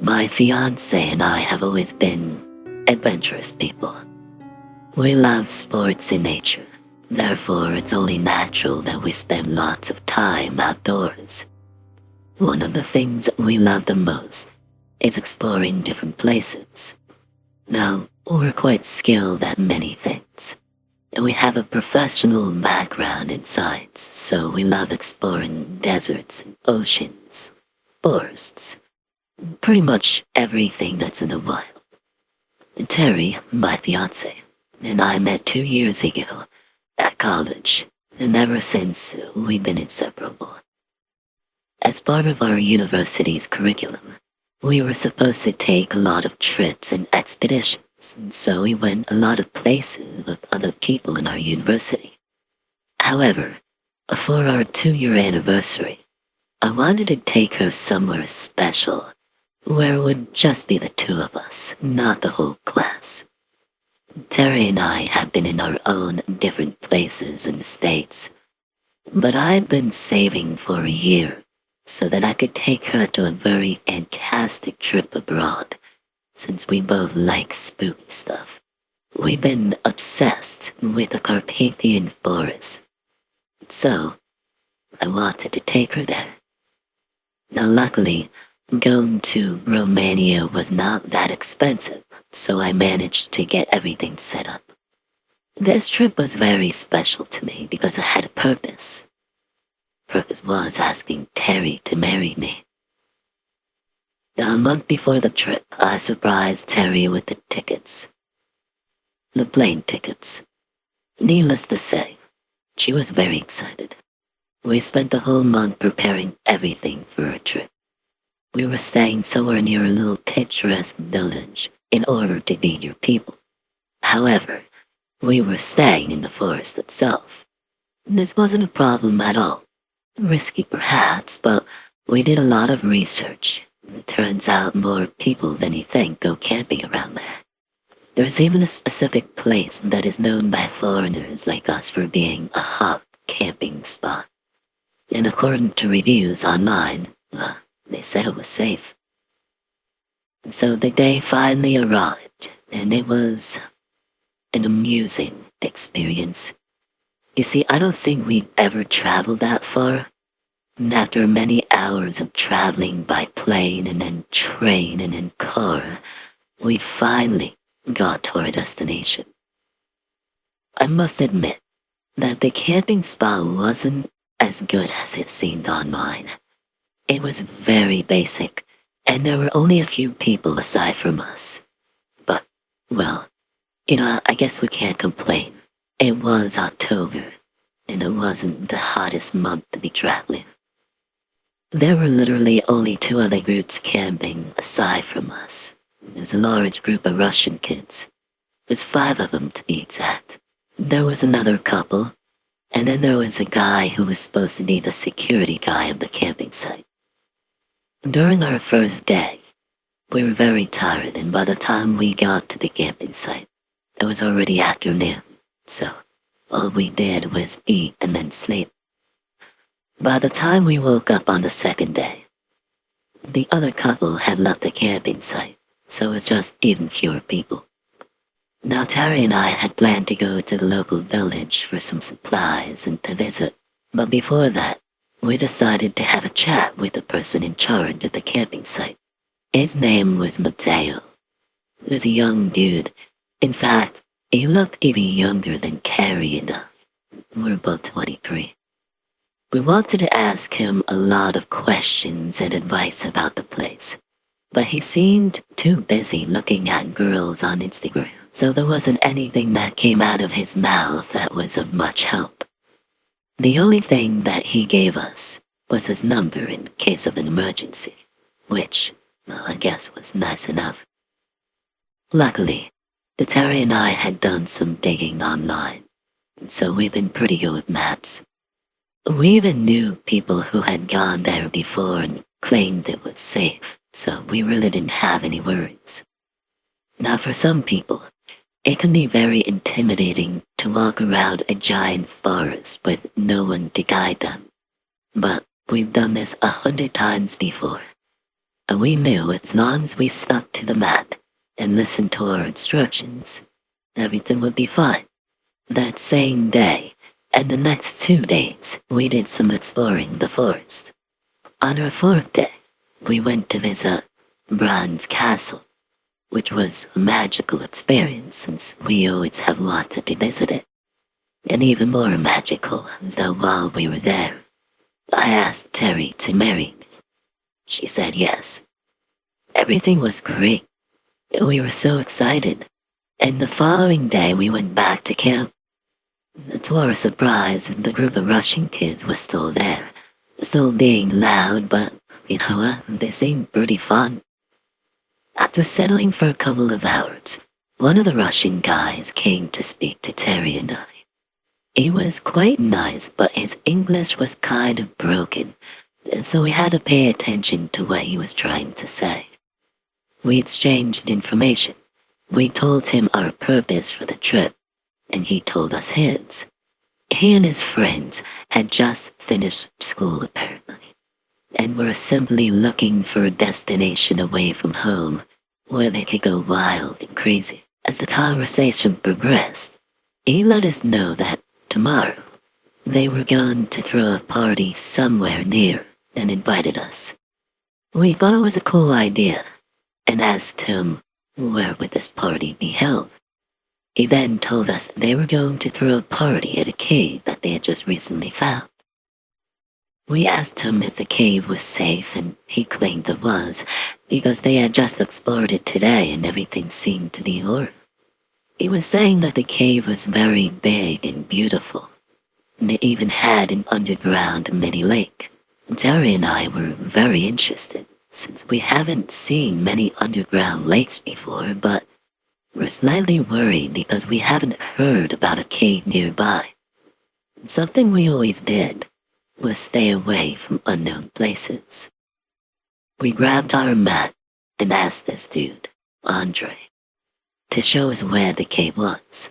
My fiance and I have always been adventurous people. We love sports and nature. Therefore, it's only natural that we spend lots of time outdoors. One of the things we love the most is exploring different places. Now, we're quite skilled at many things, and we have a professional background in science, so we love exploring deserts, oceans, forests, pretty much everything that's in the wild. Terry, my fiance, and I met 2 years ago at college, and ever since we've been inseparable. As part of our university's curriculum, we were supposed to take a lot of trips and expeditions, and so we went a lot of places with other people in our university. However, for our 2-year anniversary, I wanted to take her somewhere special, where it would just be the two of us, not the whole class. Terry and I have been in our own different places in the States, but I've been saving for a year so that I could take her to a very fantastic trip abroad, since we both like spooky stuff. We've been obsessed with the Carpathian Forest, so I wanted to take her there. Now luckily, going to Romania was not that expensive, so I managed to get everything set up. This trip was very special to me because it had a purpose. Purpose was asking Terry to marry me. Now, a month before the trip, I surprised Terry with the tickets. The plane tickets. Needless to say, she was very excited. We spent the whole month preparing everything for our trip. We were staying somewhere near a little picturesque village in order to be near people. However, we were staying in the forest itself. This wasn't a problem at all. Risky perhaps, but we did a lot of research. It turns out more people than you think go camping around there. There's even a specific place that is known by foreigners like us for being a hot camping spot. And according to reviews online, they said it was safe. So the day finally arrived, and it was an amusing experience. You see, I don't think we've ever traveled that far. And after many hours of traveling by plane and then train and then car, we finally got to our destination. I must admit that the camping spot wasn't as good as it seemed online. It was very basic, and there were only a few people aside from us. But, well, I guess we can't complain. It was October, and it wasn't the hottest month to be traveling. There were literally only 2 other groups camping aside from us. There was a large group of Russian kids. There's 5 of them to be exact. There was another couple, and then there was a guy who was supposed to be the security guy of the camping site. During our first day, we were very tired, and by the time we got to the camping site, it was already afternoon, so all we did was eat and then sleep. By the time we woke up on the second day, the other couple had left the camping site, so it was just even fewer people. Now Terry and I had planned to go to the local village for some supplies and to visit, but before that, we decided to have a chat with the person in charge of the camping site. His name was Mateo. He was a young dude. In fact, he looked even younger than Carrie and I. We're both 23. We wanted to ask him a lot of questions and advice about the place, but he seemed too busy looking at girls on Instagram, so there wasn't anything that came out of his mouth that was of much help. The only thing that he gave us was his number in case of an emergency, which, well, I guess was nice enough. Luckily, Terry and I had done some digging online, so we've been pretty good with maps. We even knew people who had gone there before and claimed it was safe, so we really didn't have any worries. Now for some people, it can be very intimidating to walk around a giant forest with no one to guide them. But we've done this 100 times before. And we knew as long as we stuck to the map and listened to our instructions, everything would be fine. That same day, and the next 2 days, we did some exploring the forest. On our fourth day, we went to visit Bran's castle, which was a magical experience since we always have wanted to visit it. And even more magical is that while we were there, I asked Terry to marry me. She said yes. Everything was great. We were so excited. And the following day we went back to camp. To our surprise, the group of Russian kids was still there. Still being loud, but you know what? They seemed pretty fun. After settling for a couple of hours, one of the Russian guys came to speak to Terry and I. He was quite nice, but his English was kind of broken, so we had to pay attention to what he was trying to say. We exchanged information. We told him our purpose for the trip, and he told us his. He and his friends had just finished school apparently, and were simply looking for a destination away from home where they could go wild and crazy. As the conversation progressed, he let us know that tomorrow they were going to throw a party somewhere near and invited us. We thought it was a cool idea and asked him where would this party be held. He then told us they were going to throw a party at a cave that they had just recently found. We asked him if the cave was safe, and he claimed it was, because they had just explored it today and everything seemed to be alright. He was saying that the cave was very big and beautiful, and it even had an underground mini lake. Terry and I were very interested, since we haven't seen many underground lakes before, but we're slightly worried because we haven't heard about a cave nearby. Something we always did was stay away from unknown places. We grabbed our map and asked this dude, Andre, to show us where the cave was.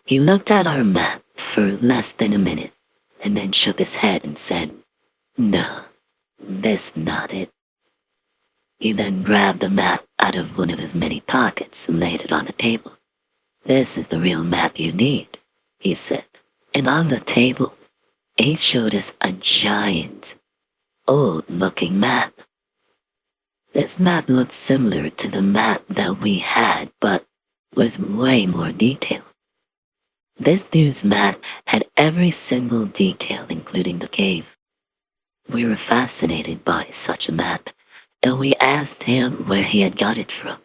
He looked at our map for less than a minute and then shook his head and said, "No, that's not it." He then grabbed the map out of one of his many pockets and laid it on the table. "This is the real map you need," he said. And on the table, he showed us a giant, old-looking map. This map looked similar to the map that we had, but was way more detailed. This dude's map had every single detail, including the cave. We were fascinated by such a map, and we asked him where he had got it from.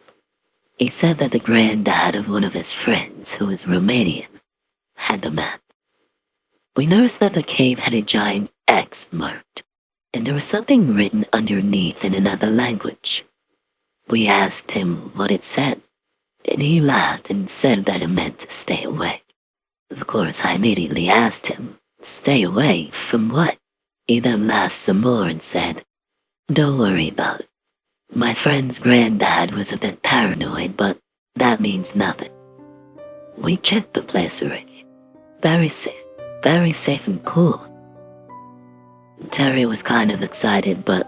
He said that the granddad of one of his friends, who was Romanian, had the map. We noticed that the cave had a giant X marked, and there was something written underneath in another language. We asked him what it said, and he laughed and said that it meant to stay away. Of course, I immediately asked him, "Stay away from what?" He then laughed some more and said, "Don't worry about it. My friend's granddad was a bit paranoid, but that means nothing." We checked the place already. Very safe and cool. Terry was kind of excited, but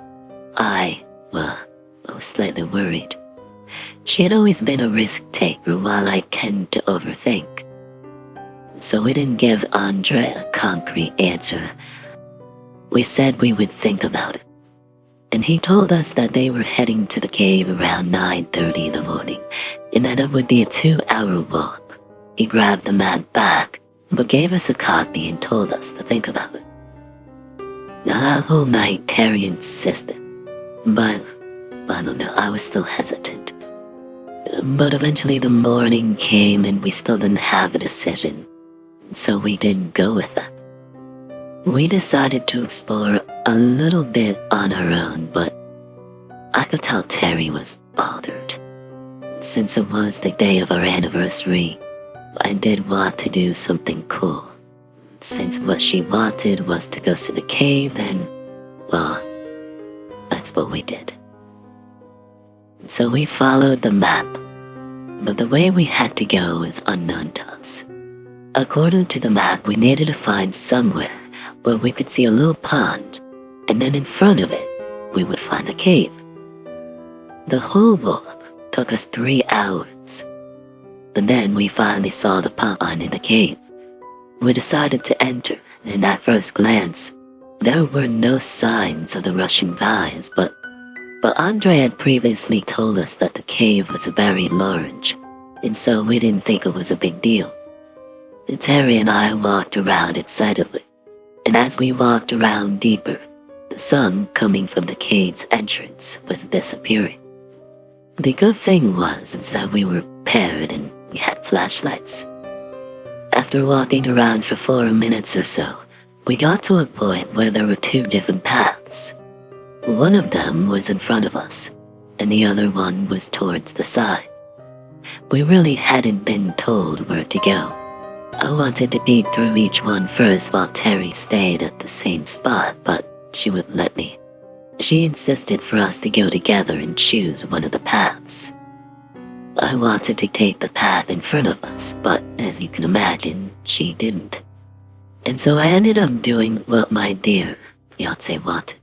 I was slightly worried. She had always been a risk taker while I tend to overthink. So we didn't give Andre a concrete answer. We said we would think about it. And he told us that they were heading to the cave around 9:30 in the morning, and that it would be a 2-hour walk. He grabbed the map back, but gave us a copy and told us to think about it. That whole night, Terry insisted, but I don't know, I was still hesitant. But eventually the morning came and we still didn't have a decision, so we didn't go with it. We decided to explore a little bit on our own, but I could tell Terry was bothered. Since it was the day of our anniversary, I did want to do something cool. Since what she wanted was to go to the cave, then, well, that's what we did. So we followed the map, but the way we had to go is unknown to us. According to the map, we needed to find somewhere where we could see a little pond, and then in front of it, we would find the cave. The whole walk took us 3 hours, and then we finally saw the pylon in the cave. We decided to enter, and at first glance, there were no signs of the Russian guys, but Andre had previously told us that the cave was very large, and so we didn't think it was a big deal. Terry and I walked around excitedly, and as we walked around deeper, the sun coming from the cave's entrance was disappearing. The good thing was that we were paired and we had flashlights. After walking around for 4 minutes or so, we got to a point where there were 2 different paths. One of them was in front of us, and the other one was towards the side. We really hadn't been told where to go. I wanted to peek through each one first while Terry stayed at the same spot, but she wouldn't let me. She insisted for us to go together and choose one of the paths. I wanted to take the path in front of us, but as you can imagine, she didn't. And so I ended up doing what my dear fiancé wanted.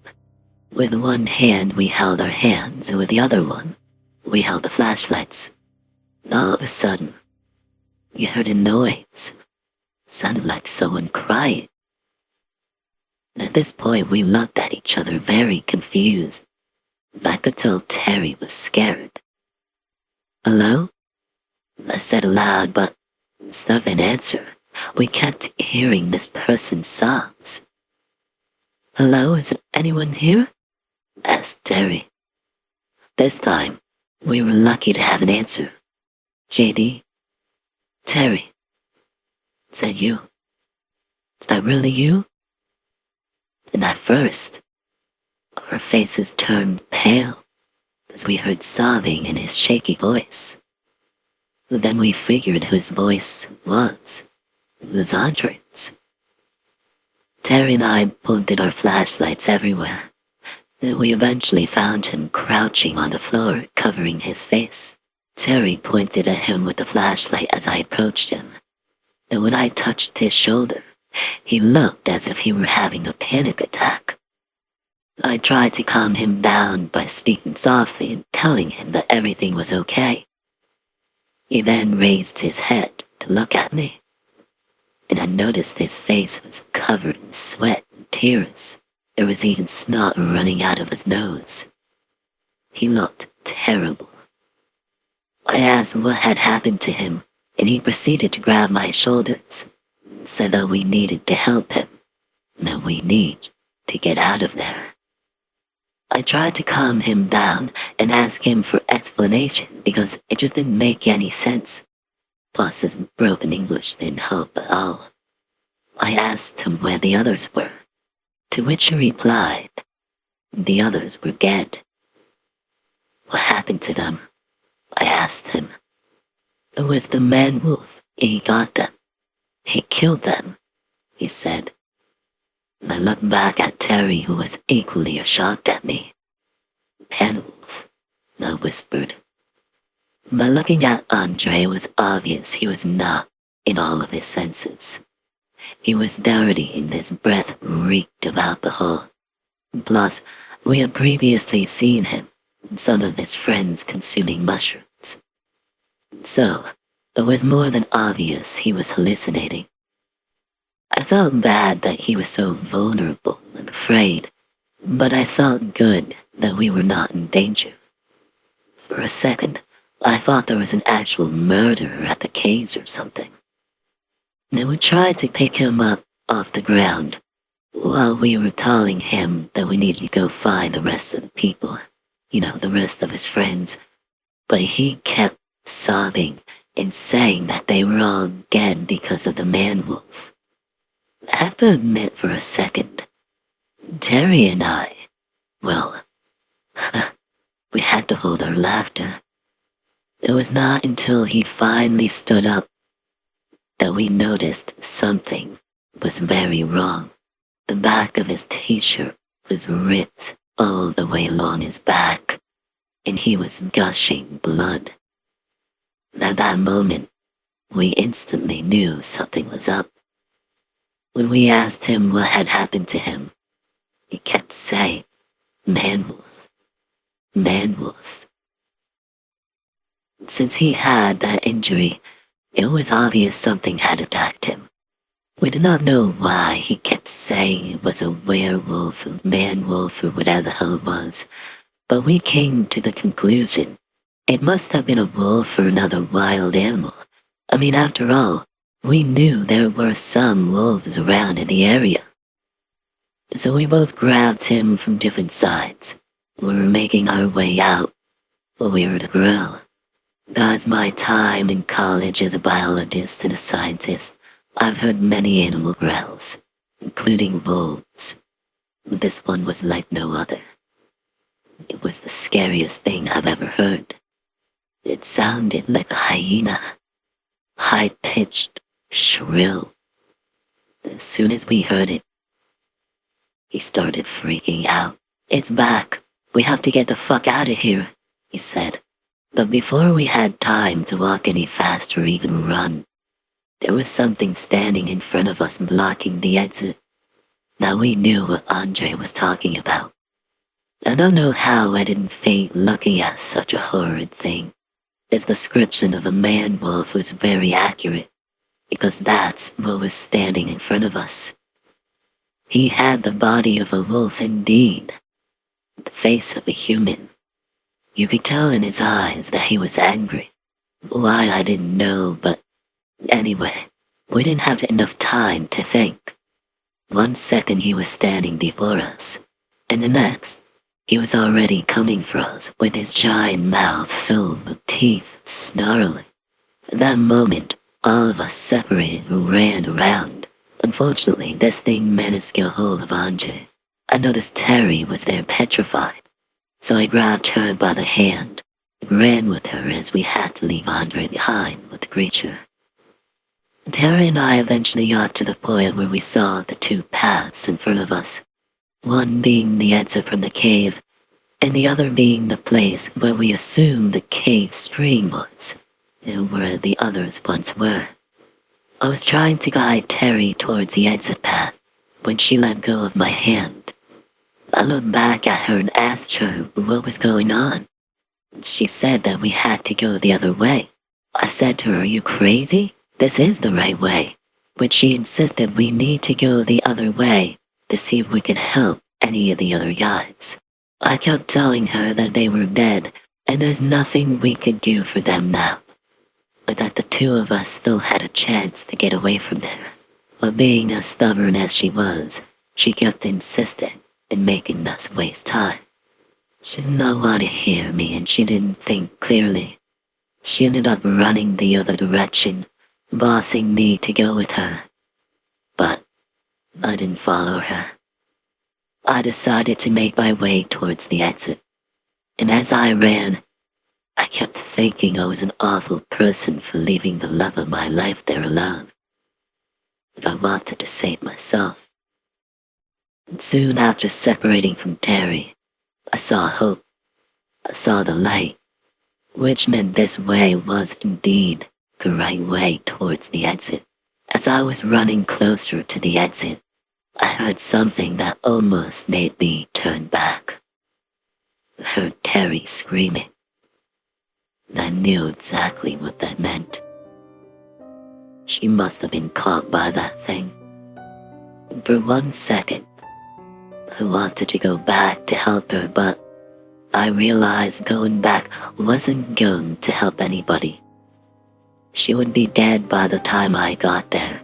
With one hand we held our hands, and with the other one, we held the flashlights. All of a sudden, we heard a noise. Sounded like someone crying. At this point, we looked at each other very confused. I could tell Terry was scared. "Hello?" I said aloud, but instead of an answer, we kept hearing this person's sobs. "Hello, is anyone here?" asked Terry. This time, we were lucky to have an answer. "JD?" "Terry," said you. "Is that really you?" And at first, our faces turned pale as we heard sobbing in his shaky voice. Then we figured whose voice was. It was Andre's. Terry and I pointed our flashlights everywhere. Then we eventually found him crouching on the floor, covering his face. Terry pointed at him with the flashlight as I approached him. And when I touched his shoulder, he looked as if he were having a panic attack. I tried to calm him down by speaking softly and telling him that everything was okay. He then raised his head to look at me, and I noticed his face was covered in sweat and tears. There was even snot running out of his nose. He looked terrible. I asked what had happened to him, and he proceeded to grab my shoulders and said that we needed to help him, and that we need to get out of there. I tried to calm him down and ask him for explanation because it just didn't make any sense. Plus his broken English didn't help at all. I asked him where the others were, to which he replied, the others were dead. What happened to them? I asked him. It was the man wolf. He got them. He killed them, he said. And I looked back at Terry, who was equally shocked at me. Man wolf, I whispered. By looking at Andre, it was obvious he was not in all of his senses. He was dirty and his breath reeked of alcohol. Plus, we had previously seen him and some of his friends consuming mushrooms. So, it was more than obvious he was hallucinating. I felt bad that he was so vulnerable and afraid, but I felt good that we were not in danger. For a second, I thought there was an actual murderer at the caves or something. Then we tried to pick him up off the ground, while we were telling him that we needed to go find the rest of the people, the rest of his friends, but he kept sobbing and saying that they were all dead because of the man-wolf. I have to admit for a second, Terry and I, well, we had to hold our laughter. It was not until he finally stood up that we noticed something was very wrong. The back of his t-shirt was ripped all the way along his back, and he was gushing blood. At that moment, we instantly knew something was up. When we asked him what had happened to him, he kept saying, man wolf, man wolf. Since he had that injury, it was obvious something had attacked him. We did not know why he kept saying it was a werewolf, a man-wolf, or whatever the hell it was, but we came to the conclusion it must have been a wolf or another wild animal. I mean, after all, we knew there were some wolves around in the area. So we both grabbed him from different sides. We were making our way out, but we heard a growl. That's my time in college as a biologist and a scientist. I've heard many animal growls, including wolves. But this one was like no other. It was the scariest thing I've ever heard. It sounded like a hyena. High-pitched, shrill. As soon as we heard it, he started freaking out. "It's back. We have to get the fuck out of here," he said. But before we had time to walk any faster or even run, there was something standing in front of us blocking the exit. Now we knew what Andre was talking about. I don't know how I didn't faint looking at such a horrid thing. His description of a man-wolf was very accurate, because that's what was standing in front of us. He had the body of a wolf indeed, the face of a human. You could tell in his eyes that he was angry. Why, I didn't know, but anyway, we didn't have enough time to think. 1 second he was standing before us, and the next, he was already coming for us with his giant mouth filled with teeth, snarling. At that moment, all of us separated and ran around. Unfortunately, this thing managed to get hold of Andre. I noticed Terry was there petrified, so I grabbed her by the hand and ran with her as we had to leave Andre behind with the creature. Terry and I eventually got to the point where we saw the two paths in front of us, one being the exit from the cave, and the other being the place where we assumed the cave stream was, and where the others once were. I was trying to guide Terry towards the exit path when she let go of my hand. I looked back at her and asked her what was going on. She said that we had to go the other way. I said to her, "Are you crazy? This is the right way." But she insisted we need to go the other way to see if we could help any of the other guides. I kept telling her that they were dead and there's nothing we could do for them now, but that the two of us still had a chance to get away from there. But being as stubborn as she was, she kept insisting and making us waste time. She did not want to hear me and she didn't think clearly. She ended up running the other direction, bossing me to go with her. But I didn't follow her. I decided to make my way towards the exit, and as I ran, I kept thinking I was an awful person for leaving the love of my life there alone. But I wanted to save myself. And soon after separating from Terry, I saw hope. I saw the light, which meant this way was indeed the right way towards the exit. As I was running closer to the exit, I heard something that almost made me turn back. I heard Terry screaming. And I knew exactly what that meant. She must have been caught by that thing. And for 1 second, I wanted to go back to help her, but I realized going back wasn't going to help anybody. She would be dead by the time I got there.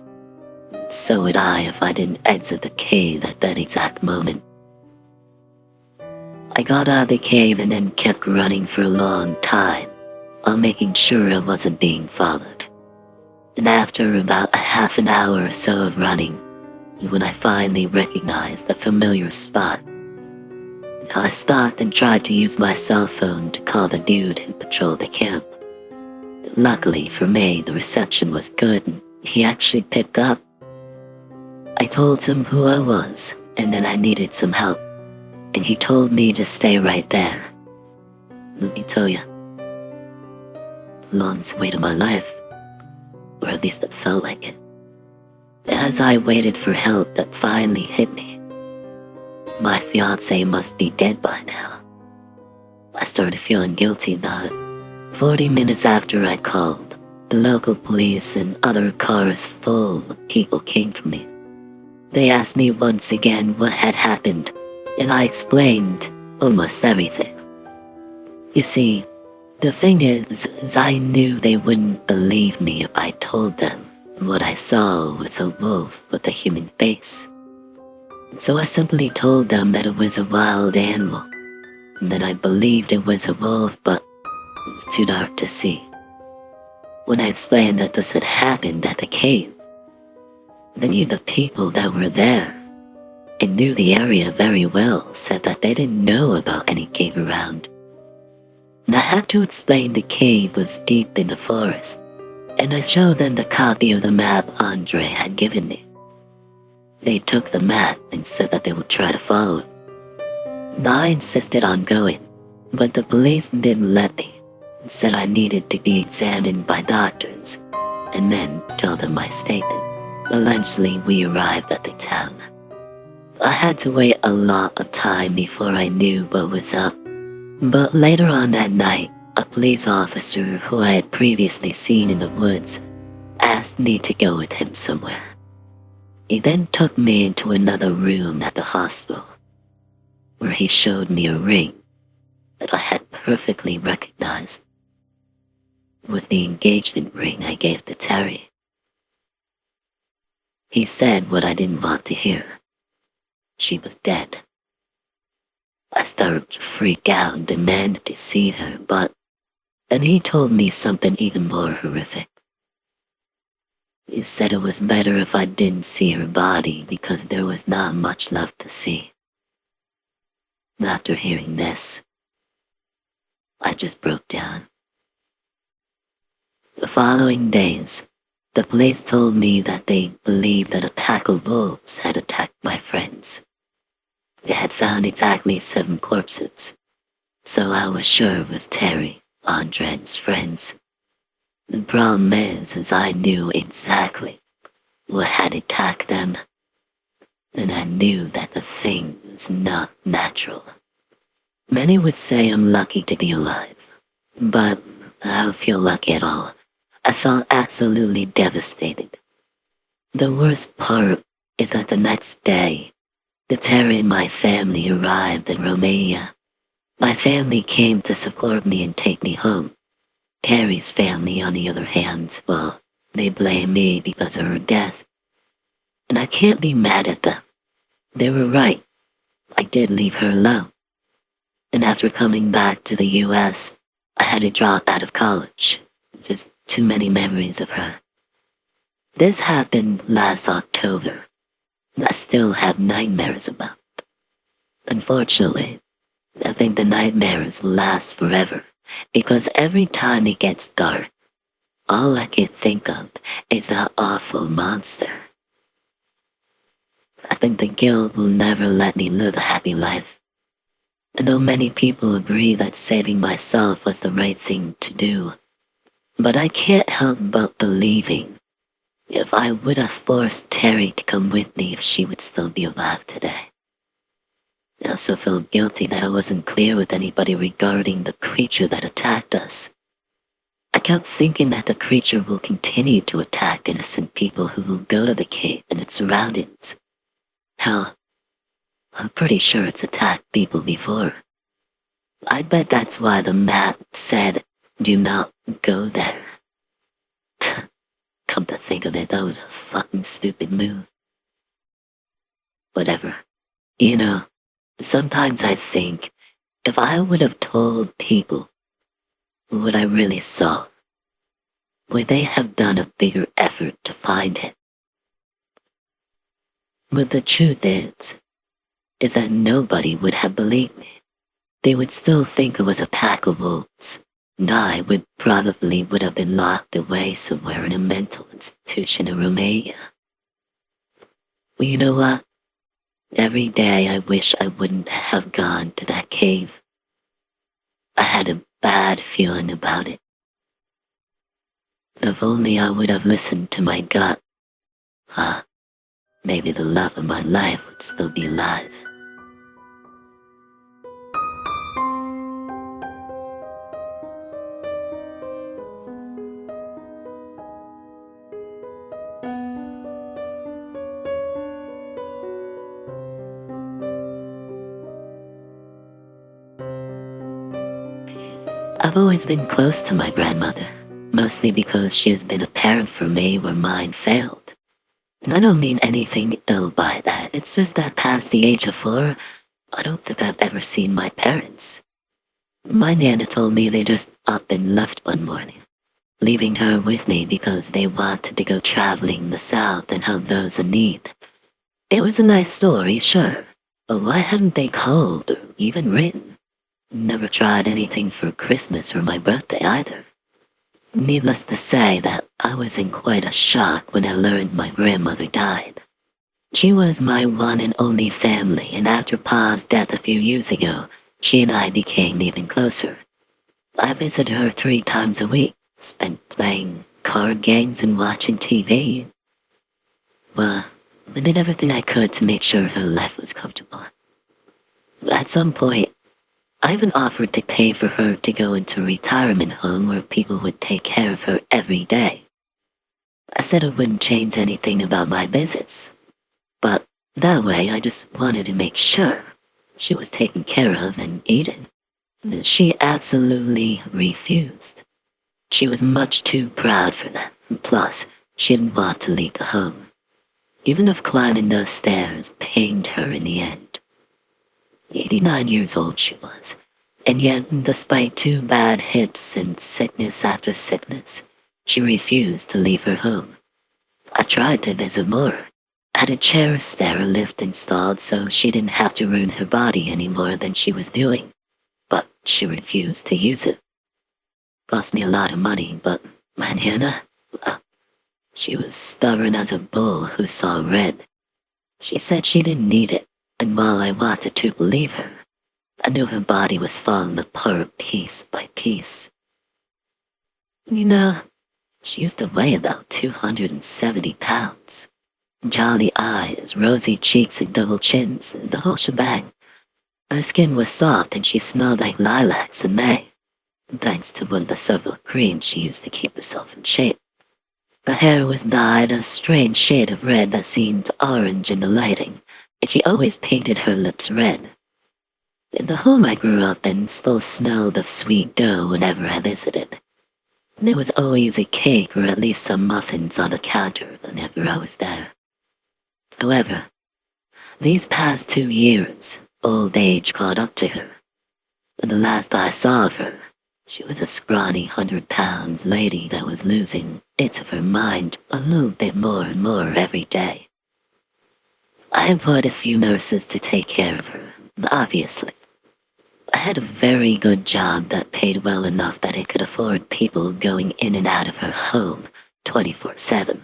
So would I if I didn't exit the cave at that exact moment. I got out of the cave and then kept running for a long time, while making sure I wasn't being followed. And after about a half an hour or so of running, when I finally recognized a familiar spot, I stopped and tried to use my cell phone to call the dude who patrolled the camp. Luckily for me, the reception was good and he actually picked up. I told him who I was and that I needed some help, and he told me to stay right there. Let me tell you, the longest wait of my life, or at least it felt like it. As I waited for help, that finally hit me. My fiancé must be dead by now. I started feeling guilty about it, 40 minutes after I called, the local police and other cars full of people came for me. They asked me once again what had happened, and I explained almost everything. You see, the thing is I knew they wouldn't believe me if I told them what I saw was a wolf with a human face. So I simply told them that it was a wild animal, and that I believed it was a wolf, but it was too dark to see. When I explained that this had happened at the cave, many of the people that were there and knew the area very well said that they didn't know about any cave around. And I had to explain the cave was deep in the forest, and I showed them the copy of the map Andre had given me. They took the map and said that they would try to follow it. And I insisted on going, but the police didn't let me and said I needed to be examined by doctors and then tell them my statement. Eventually, we arrived at the town. I had to wait a lot of time before I knew what was up, but later on that night, a police officer who I had previously seen in the woods asked me to go with him somewhere. He then took me into another room at the hospital, where he showed me a ring that I had perfectly recognized. It was the engagement ring I gave to Terry. He said what I didn't want to hear. She was dead. I started to freak out and demanded to see her, but then he told me something even more horrific. He said it was better if I didn't see her body because there was not much left to see. After hearing this, I just broke down. The following days, the police told me that they believed that a pack of wolves had attacked my friends. They had found exactly 7 corpses, so I was sure it was Terry, Andre, and his friends. The problem is I knew exactly what had attacked them, and I knew that the thing was not natural. Many would say I'm lucky to be alive, but I don't feel lucky at all. I felt absolutely devastated. The worst part is that the next day, the Terry and my family arrived in Romania. My family came to support me and take me home. Terry's family, on the other hand, well, they blame me because of her death. And I can't be mad at them. They were right. I did leave her alone. And after coming back to the US, I had to drop out of college. Just too many memories of her. This happened last October, and I still have nightmares about it. Unfortunately, I think the nightmares will last forever, because every time it gets dark, all I can think of is that awful monster. I think the guilt will never let me live a happy life. I know many people agree that saving myself was the right thing to do, but I can't help but believing if I would have forced Terry to come with me if she would still be alive today. I also feel guilty that I wasn't clear with anybody regarding the creature that attacked us. I kept thinking that the creature will continue to attack innocent people who will go to the cave and its surroundings. Hell, I'm pretty sure it's attacked people before. I bet that's why the map said, "Do not go there." Come to think of it, that was a fucking stupid move. Whatever. You know, sometimes I think, if I would have told people what I really saw, would they have done a bigger effort to find him? But the truth is that nobody would have believed me. They would still think it was a pack of wolves, and I would have been locked away somewhere in a mental institution in Romania. Well, you know what? Every day I wish I wouldn't have gone to that cave. I had a bad feeling about it. If only I would have listened to my gut, maybe the love of my life would still be alive. I've always been close to my grandmother, mostly because she has been a parent for me where mine failed. And I don't mean anything ill by that, it's just that past the age of 4, I don't think I've ever seen my parents. My Nana told me they just up and left one morning, leaving her with me because they wanted to go traveling the South and help those in need. It was a nice story, sure, but why hadn't they called or even written? Never tried anything for Christmas or my birthday either. Needless to say that I was in quite a shock when I learned my grandmother died. She was my one and only family, and after Pa's death a few years ago, she and I became even closer. I visited her 3 times a week, spent playing card games and watching TV. Well, I did everything I could to make sure her life was comfortable. At some point, I even offered to pay for her to go into a retirement home where people would take care of her every day. I said I wouldn't change anything about my visits, but that way I just wanted to make sure she was taken care of and eaten. She absolutely refused. She was much too proud for that, plus she didn't want to leave the home, even if climbing those stairs pained her in the end. 89 years old she was, and yet, despite 2 bad hits and sickness after sickness, she refused to leave her home. I tried to visit more. I had a chair stair lift installed so she didn't have to ruin her body any more than she was doing, but she refused to use it. Cost me a lot of money, but my Nana, she was stubborn as a bull who saw red. She said she didn't need it, and while I wanted to believe her, I knew her body was falling apart piece by piece. You know, she used to weigh about 270 pounds. Jolly eyes, rosy cheeks and double chins, the whole shebang. Her skin was soft and she smelled like lilacs in May, thanks to one of the several creams she used to keep herself in shape. Her hair was dyed a strange shade of red that seemed orange in the lighting, and she always painted her lips red. In the home I grew up in still smelled of sweet dough whenever I visited. There was always a cake or at least some muffins on the counter whenever I was there. However, these past 2 years, old age caught up to her. And the last I saw of her, she was a scrawny 100-pound lady that was losing it of her mind a little bit more and more every day. I employed a few nurses to take care of her, obviously. I had a very good job that paid well enough that it could afford people going in and out of her home 24/7.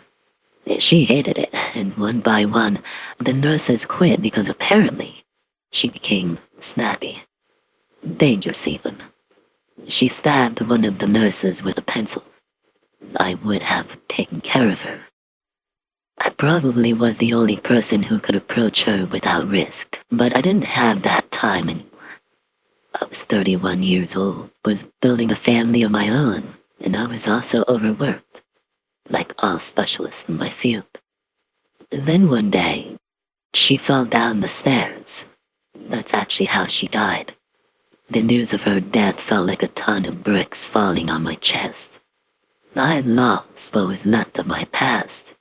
She hated it, and one by one, the nurses quit because apparently she became snappy. Dangerous even. She stabbed one of the nurses with a pencil. I would have taken care of her. I probably was the only person who could approach her without risk, but I didn't have that time anymore. I was 31 years old, was building a family of my own, and I was also overworked, like all specialists in my field. Then one day, she fell down the stairs. That's actually how she died. The news of her death felt like a ton of bricks falling on my chest. I had lost what was left of my past.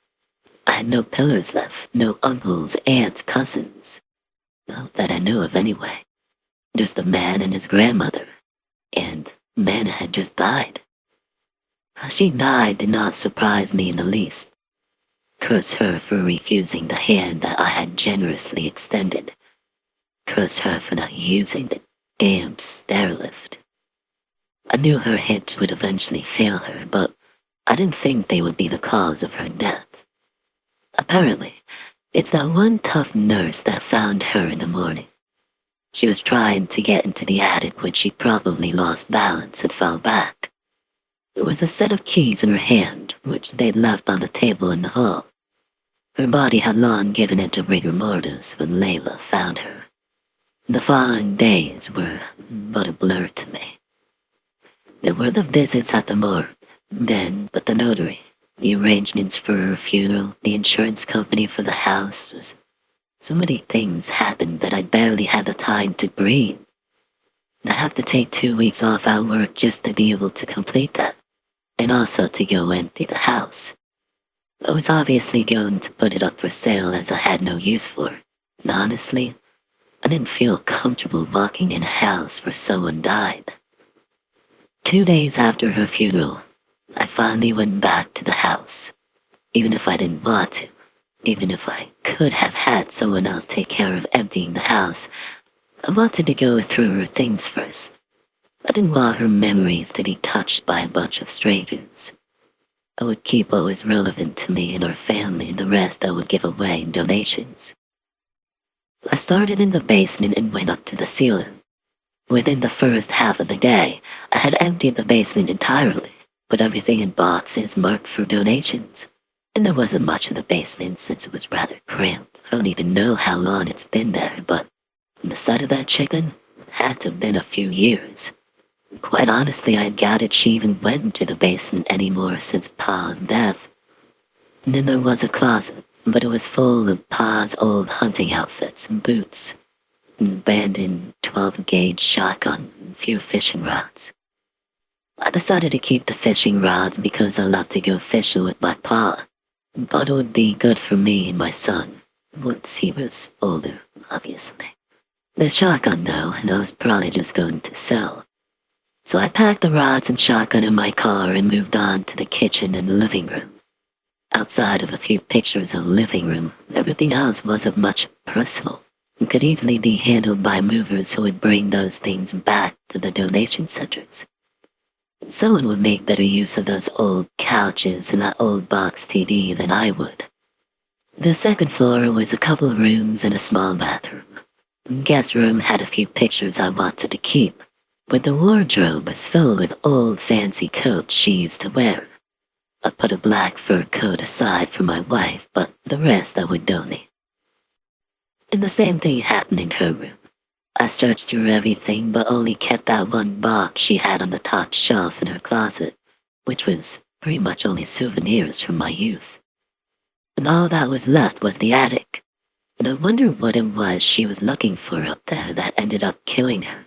I had no pillars left, no uncles, aunts, cousins. Not that I knew of anyway. Just a man and his grandmother. And Nana had just died. How she died did not surprise me in the least. Curse her for refusing the hand that I had generously extended. Curse her for not using the damn stair lift. I knew her hips would eventually fail her, but I didn't think they would be the cause of her death. Apparently, it's that one tough nurse that found her in the morning. She was trying to get into the attic when she probably lost balance and fell back. There was a set of keys in her hand, which they'd left on the table in the hall. Her body had long given into rigor mortis when Layla found her. The following days were but a blur to me. There were the visits at the morgue, then but the notary, the arrangements for her funeral, the insurance company for the house. So many things happened that I barely had the time to breathe. I have to take 2 weeks off at work just to be able to complete that, and also to go empty the house. I was obviously going to put it up for sale as I had no use for it, and honestly, I didn't feel comfortable walking in a house where someone died. 2 days after her funeral, I finally went back to the house. Even if I didn't want to, even if I could have had someone else take care of emptying the house, I wanted to go through her things first. I didn't want her memories to be touched by a bunch of strangers. I would keep what was relevant to me and our family, and the rest I would give away in donations. I started in the basement and went up to the ceiling. Within the first half of the day, I had emptied the basement entirely, put everything in boxes marked for donations. And there wasn't much in the basement since it was rather cramped. I don't even know how long it's been there, but the sight of that chicken had to have been a few years. Quite honestly, I doubted she even went into the basement anymore since Pa's death. And then there was a closet, but it was full of Pa's old hunting outfits and boots, an abandoned 12-gauge shotgun, and a few fishing rods. I decided to keep the fishing rods because I loved to go fishing with my Pa, and thought it would be good for me and my son, once he was older, obviously. The shotgun, though, I was probably just going to sell. So I packed the rods and shotgun in my car and moved on to the kitchen and the living room. Outside of a few pictures of the living room, everything else wasn't much personal and could easily be handled by movers who would bring those things back to the donation centers. Someone would make better use of those old couches and that old box TV than I would. The second floor was a couple of rooms and a small bathroom. The guest room had a few pictures I wanted to keep, but the wardrobe was filled with old fancy coats she used to wear. I put a black fur coat aside for my wife, but the rest I would donate. And the same thing happened in her room. I searched through everything but only kept that one box she had on the top shelf in her closet, which was pretty much only souvenirs from my youth. And all that was left was the attic, and I wonder what it was she was looking for up there that ended up killing her.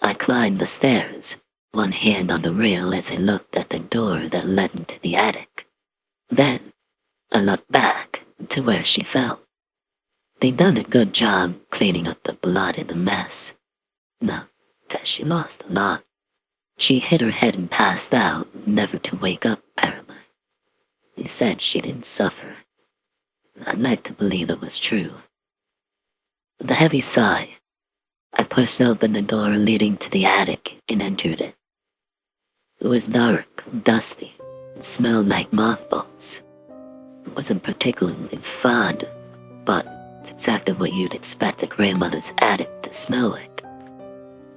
I climbed the stairs, one hand on the rail as I looked at the door that led into the attic. Then, I looked back to where she fell. They'd done a good job cleaning up the blood and the mess. No, that she lost a lot. She hit her head and passed out, never to wake up, apparently. They said she didn't suffer. I'd like to believe it was true. With a heavy sigh, I pushed open the door leading to the attic and entered it. It was dark, dusty, and smelled like mothballs. It wasn't particularly fun, but it's exactly what you'd expect a grandmother's attic to smell like.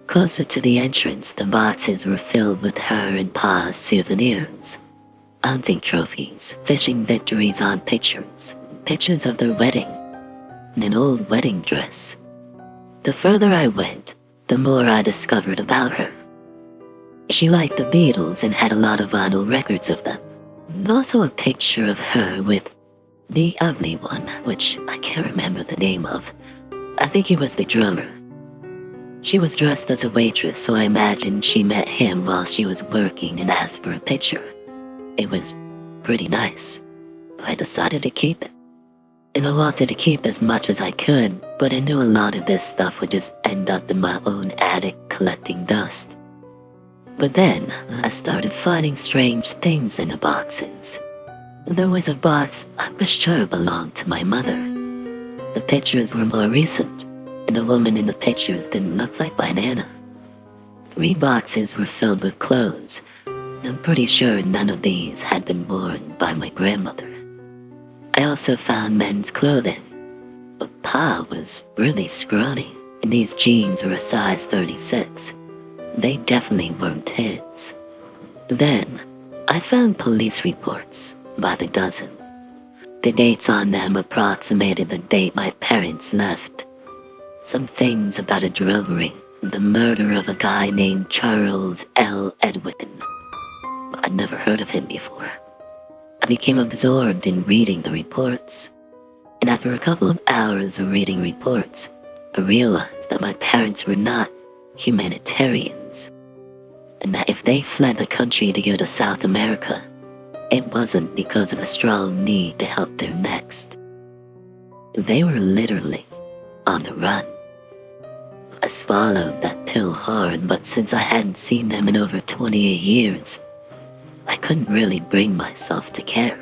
Closer to the entrance, the boxes were filled with her and Pa's souvenirs. Hunting trophies, fishing victories on pictures, pictures of their wedding, and an old wedding dress. The further I went, the more I discovered about her. She liked the Beatles and had a lot of vinyl records of them. And also a picture of her with the ugly one, which I can't remember the name of. I think he was the drummer. She was dressed as a waitress, so I imagined she met him while she was working and asked for a picture. It was pretty nice. I decided to keep it. And I wanted to keep as much as I could, but I knew a lot of this stuff would just end up in my own attic collecting dust. But then, I started finding strange things in the boxes. There was a box I was sure belonged to my mother. The pictures were more recent, and the woman in the pictures didn't look like my Nana. 3 boxes were filled with clothes. I'm pretty sure none of these had been worn by my grandmother. I also found men's clothing, but Pa was really scrawny, and these jeans were a size 36. They definitely weren't his. Then, I found police reports by the dozen. The dates on them approximated the date my parents left. Some things about a drug ring, the murder of a guy named Charles L. Edwin. I'd never heard of him before. I became absorbed in reading the reports, and after a couple of hours of reading reports, I realized that my parents were not humanitarians, and that if they fled the country to go to South America, it wasn't because of a strong need to help their next. They were literally on the run. I swallowed that pill hard, but since I hadn't seen them in over 28 years, I couldn't really bring myself to care.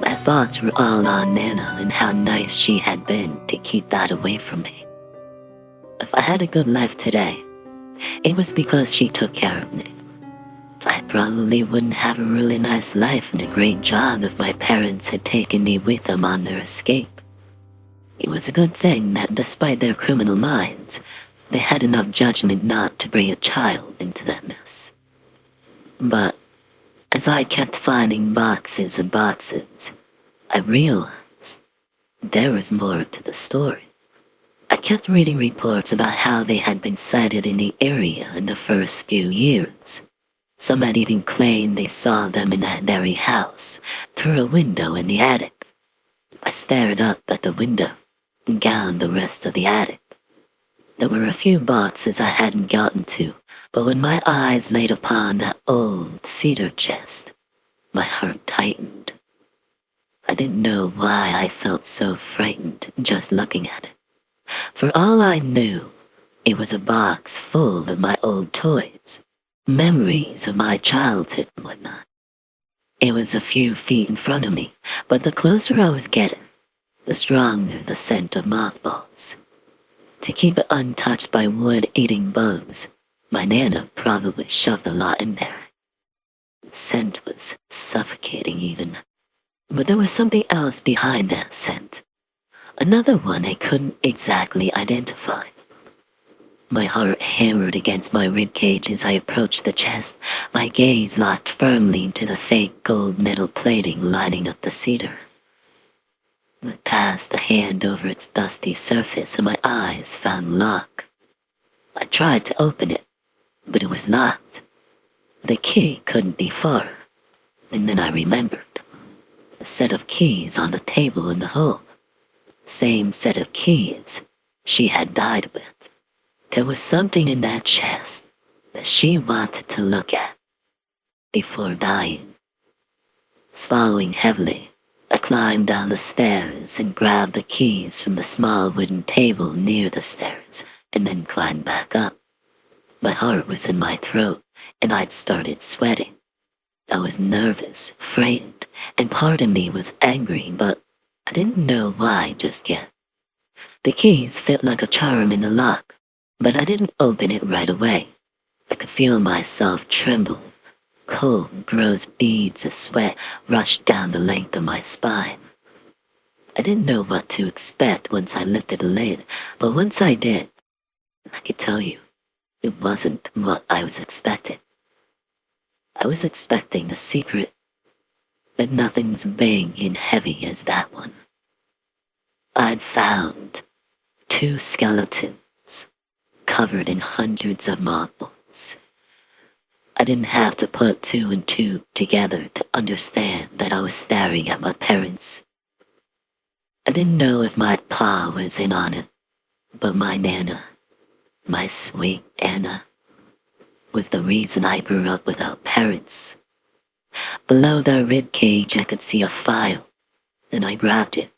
My thoughts were all on Nana and how nice she had been to keep that away from me. If I had a good life today, it was because she took care of me. I probably wouldn't have a really nice life and a great job if my parents had taken me with them on their escape. It was a good thing that despite their criminal minds, they had enough judgment not to bring a child into that mess. But as I kept finding boxes and boxes, I realized there was more to the story. I kept reading reports about how they had been sighted in the area in the first few years. Some had even claimed they saw them in that very house, through a window in the attic. I stared up at the window and down the rest of the attic. There were a few boxes I hadn't gotten to, but when my eyes laid upon that old cedar chest, my heart tightened. I didn't know why I felt so frightened just looking at it. For all I knew, it was a box full of my old toys, memories of my childhood and whatnot. It was a few feet in front of me, but the closer I was getting, the stronger the scent of mothballs. To keep it untouched by wood-eating bugs, my Nana probably shoved a lot in there. The scent was suffocating even, but there was something else behind that scent. Another one I couldn't exactly identify. My heart hammered against my ribcage as I approached the chest, my gaze locked firmly into the fake gold metal plating lining up the cedar. I passed a hand over its dusty surface and my eyes found lock. I tried to open it, but it was locked. The key couldn't be far, and then I remembered. A set of keys on the table in the hall. Same set of keys she had died with. There was something in that chest that she wanted to look at before dying. Swallowing heavily, I climbed down the stairs and grabbed the keys from the small wooden table near the stairs and then climbed back up. My heart was in my throat and I'd started sweating. I was nervous, frightened, and part of me was angry, but I didn't know why just yet. The keys fit like a charm in the lock, but I didn't open it right away. I could feel myself tremble. Cold, gross beads of sweat rushed down the length of my spine. I didn't know what to expect once I lifted the lid, but once I did, I could tell you, it wasn't what I was expecting. I was expecting the secret, but nothing's big and heavy as that one. I'd found 2 skeletons covered in hundreds of mothballs. I didn't have to put 2 and 2 together to understand that I was staring at my parents. I didn't know if my pa was in on it, but my Nana, my sweet Anna, was the reason I grew up without parents. Below the ribcage I could see a file, and I grabbed it.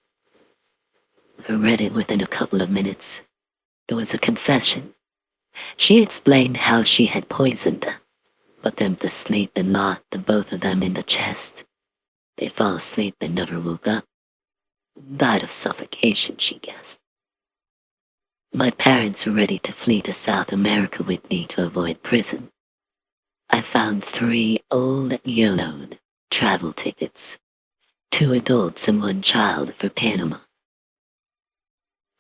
I read it within a couple of minutes. It was a confession. She explained how she had poisoned them, put them to sleep and locked the both of them in the chest. They fell asleep and never woke up. Died of suffocation, she guessed. My parents were ready to flee to South America with me to avoid prison. I found 3 old yellowed travel tickets, 2 adults and 1 child for Panama.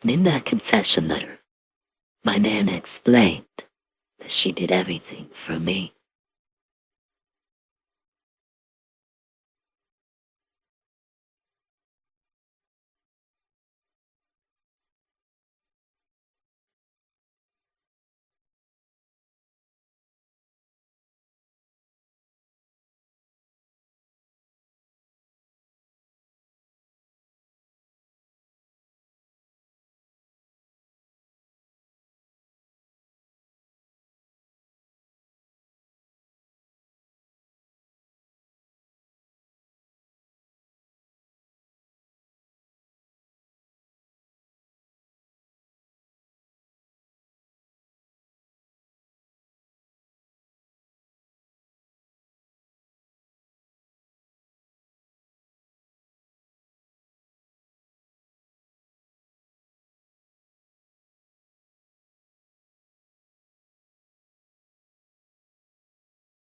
And in that confession letter, my Nana explained that she did everything for me.